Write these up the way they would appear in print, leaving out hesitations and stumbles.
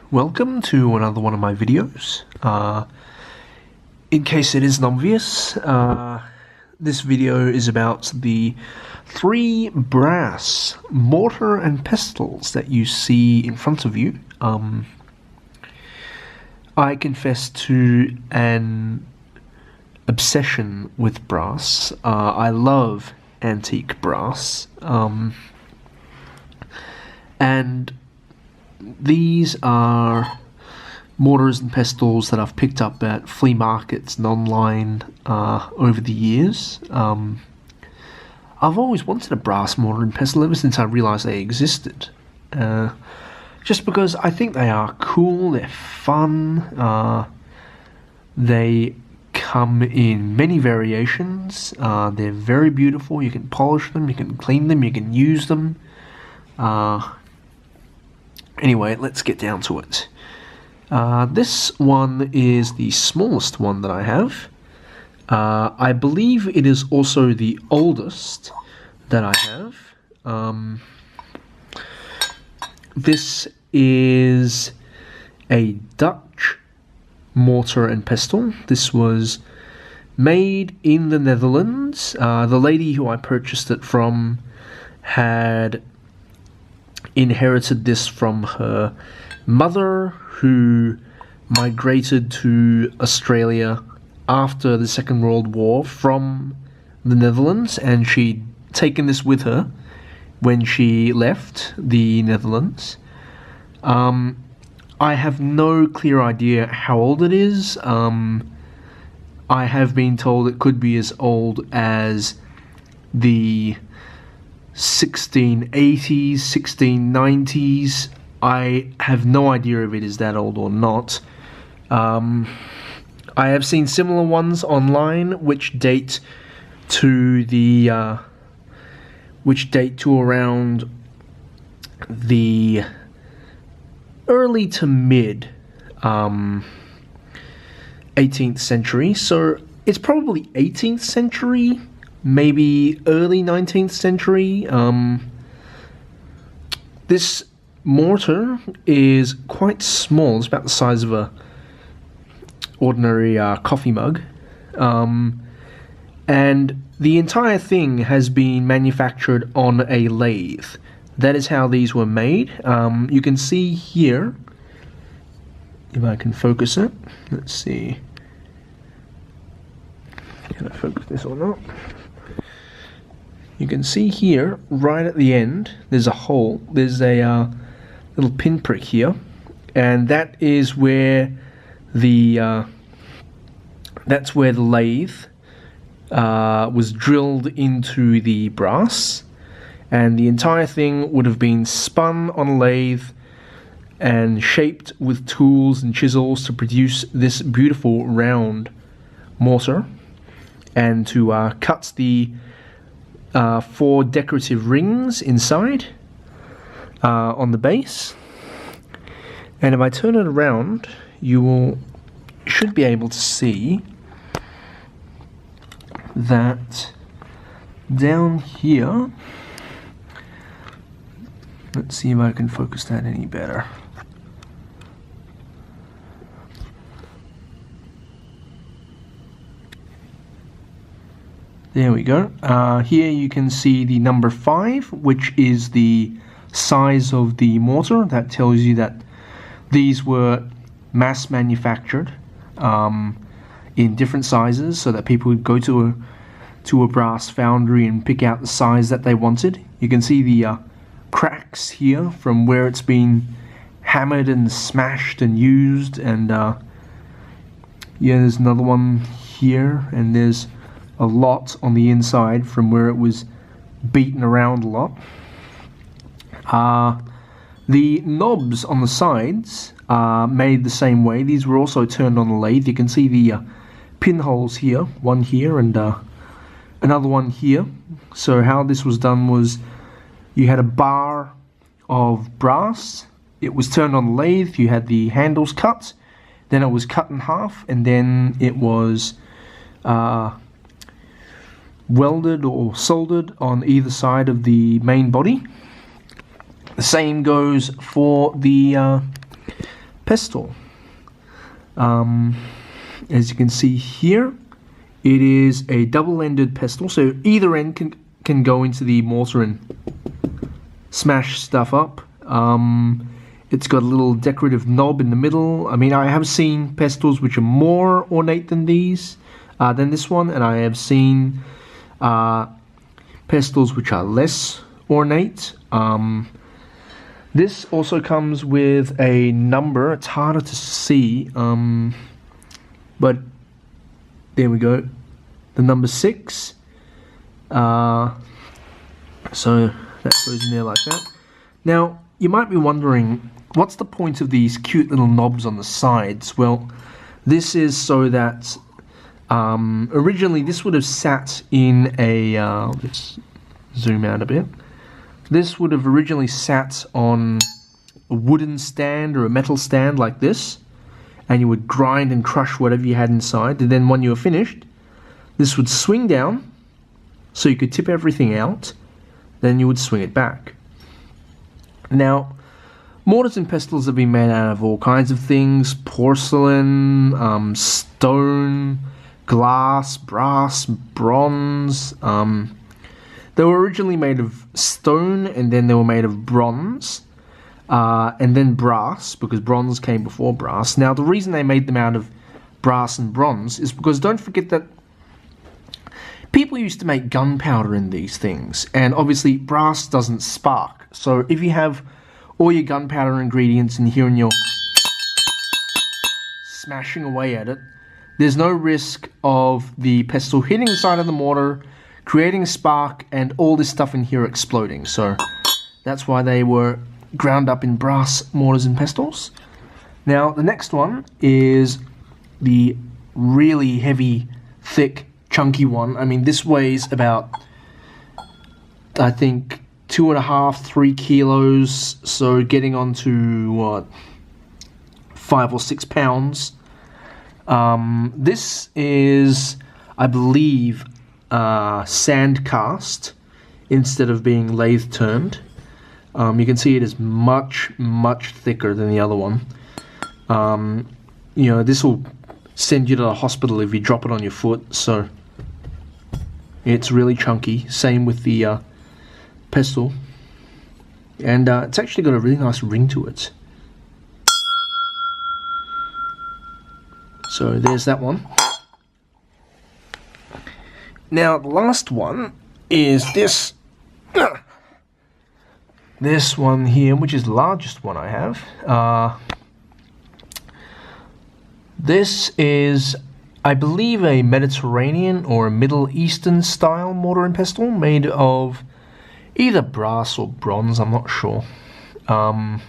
welcome to another one of my videos. In case it isn't obvious, this video is about the 3 brass mortar and pestles that you see in front of you. I confess to an obsession with brass. I love antique brass, and these are mortars and pestles that I've picked up at flea markets and online over the years. I've always wanted a brass mortar and pestle ever since I realised they existed. Just because I think they are cool, they're fun, they come in many variations, they're very beautiful, you can polish them, you can clean them, you can use them. Anyway, let's get down to it. This one is the smallest one that I have. I believe it is also the oldest that I have. This is a Dutch mortar and pestle. This was made in the Netherlands. The lady who I purchased it from had inherited this from her mother, who migrated to Australia after the Second World War from the Netherlands, and she'd taken this with her when she left the Netherlands. I have no clear idea how old it is. I have been told it could be as old as the 1680s, 1690s. I have no idea if it is that old or not. I have seen similar ones online which date to around the early to mid 18th century. So it's probably 18th century, maybe early 19th century. This mortar is quite small. It's about the size of a ordinary coffee mug, and the entire thing has been manufactured on a lathe. That is how these were made. You can see here, if I can focus it, let's see, can I focus this or not? You can see here, right at the end, there's a hole, there's a little pinprick here, and that is where the lathe was drilled into the brass, and the entire thing would have been spun on a lathe and shaped with tools and chisels to produce this beautiful round mortar, and to cut the 4 decorative rings inside on the base. And if I turn it around, you should be able to see that down here, let's see if I can focus that any better. There we go. Here you can see the number 5, which is the size of the mortar. That tells you that these were mass manufactured in different sizes, so that people would go to a brass foundry and pick out the size that they wanted. You can see the cracks here from where it's been hammered and smashed and used, and yeah, there's another one here, and there's a lot on the inside from where it was beaten around a lot. The knobs on the sides are made the same way. These were also turned on the lathe. You can see the pinholes here, one here and another one here. So how this was done was, you had a bar of brass, it was turned on the lathe, you had the handles cut, then it was cut in half, and then it was welded or soldered on either side of the main body. The same goes for the pestle. As you can see here, it is a double-ended pestle, so either end can go into the mortar and smash stuff up. It's got a little decorative knob in the middle. I mean, I have seen pestles which are more ornate than this one, and I have seen pestles which are less ornate. This also comes with a number. It's harder to see, but there we go. The number 6. So that goes in there like that. Now, you might be wondering, what's the point of these cute little knobs on the sides? Well, this is so that originally this would have sat in a, let's zoom out a bit. This would have originally sat on a wooden stand or a metal stand like this, and you would grind and crush whatever you had inside, and then when you were finished, this would swing down, so you could tip everything out, then you would swing it back. Now, mortars and pestles have been made out of all kinds of things: porcelain, stone, glass, brass, bronze. They were originally made of stone, and then they were made of bronze, and then brass, because bronze came before brass. Now, the reason they made them out of brass and bronze is because don't forget that people used to make gunpowder in these things, and obviously brass doesn't spark. So if you have all your gunpowder ingredients in here and you're smashing away at it, there's no risk of the pestle hitting the side of the mortar, creating a spark, and all this stuff in here exploding. So that's why they were ground up in brass mortars and pestles. Now, the next one is the really heavy, thick, chunky one. I mean, this weighs about, I think, 2.5, 3 kilos, so getting on to, what, 5 or 6 pounds. This is, I believe, sandcast instead of being lathe turned. You can see it is much, much thicker than the other one. You know, this will send you to the hospital if you drop it on your foot, so it's really chunky. Same with the pestle, and it's actually got a really nice ring to it. So there's that one. Now, the last one is this this one here, which is the largest one I have. This is, I believe, a Mediterranean or a Middle Eastern style mortar and pestle made of either brass or bronze, I'm not sure. I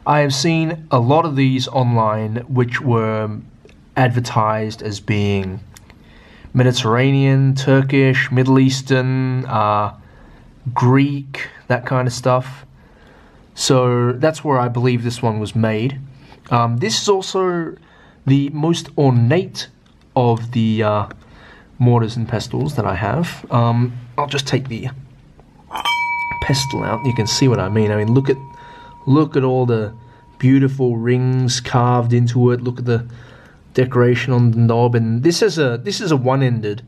have seen a lot of these online which were advertised as being Mediterranean, Turkish, Middle Eastern, Greek, that kind of stuff. So that's where I believe this one was made. This is also the most ornate of the mortars and pestles that I have. I'll just take the pestle out. You can see what I mean. I mean, look at all the beautiful rings carved into it. Look at the decoration on the knob, and this is a one-ended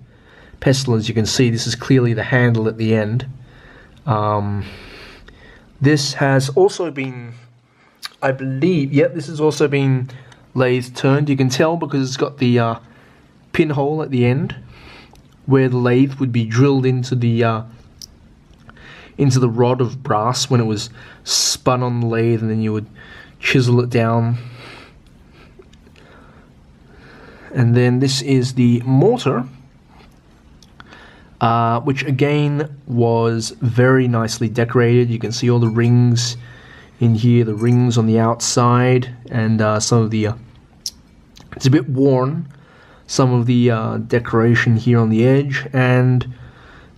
pestle. As you can see, this is clearly the handle at the end. This has also been, I believe, yep, this has also been lathe turned. You can tell because it's got the pinhole at the end where the lathe would be drilled into the rod of brass when it was spun on the lathe, and then you would chisel it down. And then this is the mortar, which again was very nicely decorated. You can see all the rings in here, the rings on the outside, and some of the, it's a bit worn, some of the decoration here on the edge, and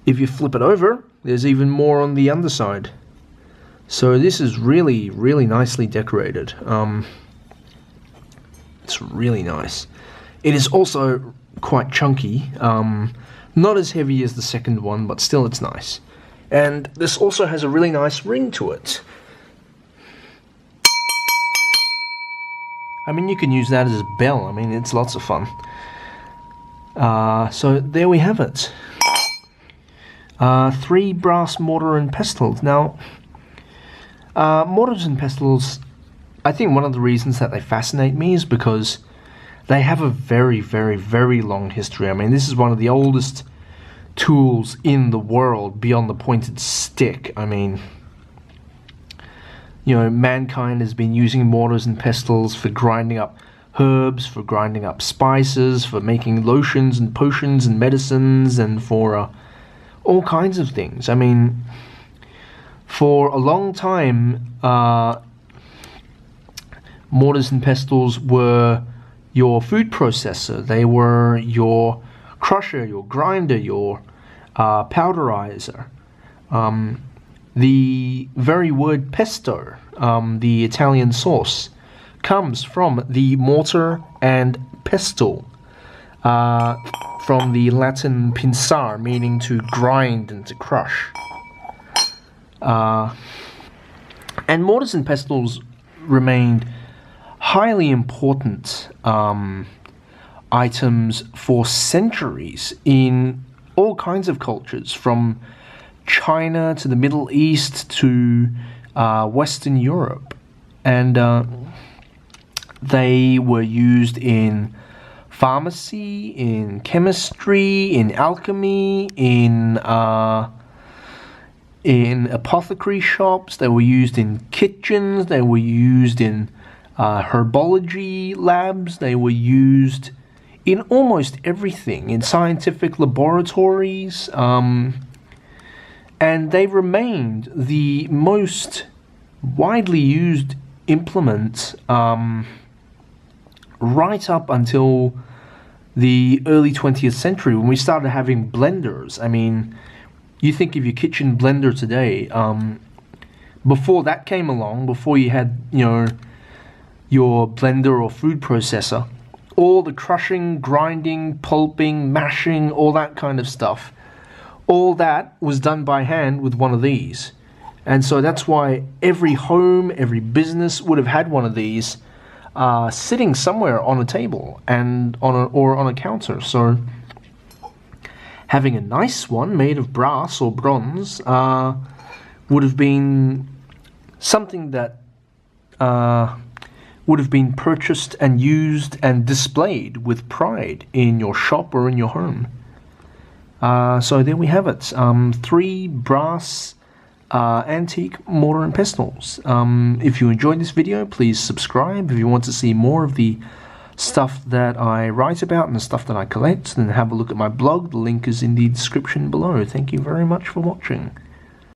if you flip it over, there's even more on the underside. So this is really, really nicely decorated. It's really nice. It is also quite chunky, not as heavy as the second one, but still it's nice. And this also has a really nice ring to it. I mean, you can use that as a bell. I mean, it's lots of fun. So there we have it. 3 brass mortar and pestles. Now, mortars and pestles, I think one of the reasons that they fascinate me is because they have a very, very, very long history. I mean, this is one of the oldest tools in the world beyond the pointed stick. I mean, you know, mankind has been using mortars and pestles for grinding up herbs, for grinding up spices, for making lotions and potions and medicines, and for all kinds of things. I mean, for a long time, mortars and pestles were your food processor. They were your crusher, your grinder, your powderizer. The very word pesto, the Italian sauce, comes from the mortar and pestle, from the Latin pinsar, meaning to grind and to crush. And mortars and pestles remained highly important items for centuries in all kinds of cultures, from China to the Middle East to Western Europe. And they were used in pharmacy, in chemistry, in alchemy, in apothecary shops. They were used in kitchens. They were used in herbology labs. They were used in almost everything, in scientific laboratories, and they remained the most widely used implement right up until the early 20th century, when we started having blenders. I mean, you think of your kitchen blender today, before that came along, before you had, you know, your blender or food processor, all the crushing, grinding, pulping, mashing, all that kind of stuff, all that was done by hand with one of these. And so that's why every home, every business would have had one of these sitting somewhere on a table and on a counter. So having a nice one made of brass or bronze would have been something that would have been purchased and used and displayed with pride in your shop or in your home. So there we have it. 3 brass antique mortar and pestles. If you enjoyed this video, please subscribe. If you want to see more of the stuff that I write about and the stuff that I collect, then have a look at my blog. The link is in the description below. Thank you very much for watching.